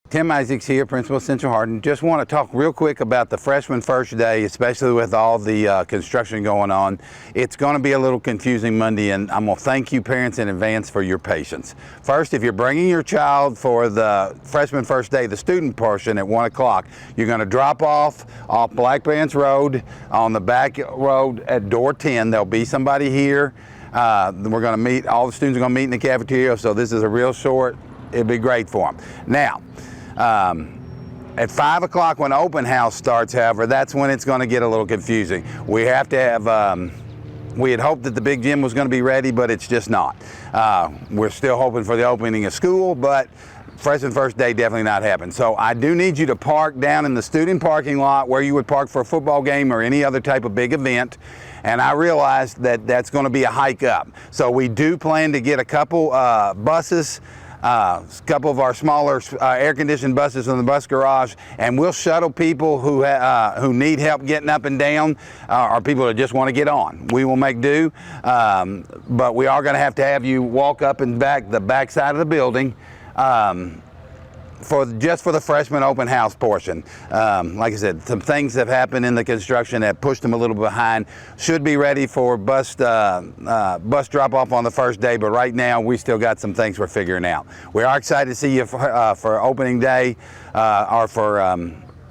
Tim Isaacs here, Principal of Central Hardin. Just want to talk real quick about the freshman first day, especially with all the construction going on. It's going to be a little confusing Monday, and I'm going to thank you parents in advance for your patience. First, if you're bringing your child for the freshman first day, the student portion at 1 o'clock, you're going to drop off Black Branch Road on the back road at door 10. There'll be somebody here. We're going to meet, all the students are going to meet in the cafeteria, so this is a real short, it'll be great for them. Now, at 5 o'clock when open house starts, however, that's when it's going to get a little confusing. We have to have, we had hoped that the big gym was going to be ready, but it's just not. We're still hoping for the opening of school, but freshman first day definitely not happening. So I do need you to park down in the student parking lot where you would park for a football game or any other type of big event. And I realized that that's going to be a hike up. So we do plan to get a couple buses, a couple of our smaller air-conditioned buses in the bus garage, and we'll shuttle people who need help getting up and down, or people that just want to get on. We will make do, but we are going to have you walk up and back the back side of the building just for the freshman open house portion. Like I said, some things have happened in the construction that pushed them a little behind. Should be ready for bus drop off on the first day, but right now we still got some things we're figuring out. We are excited to see you for opening day or for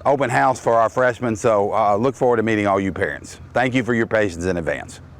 open house for our freshmen, so look forward to meeting all you parents. Thank you for your patience in advance.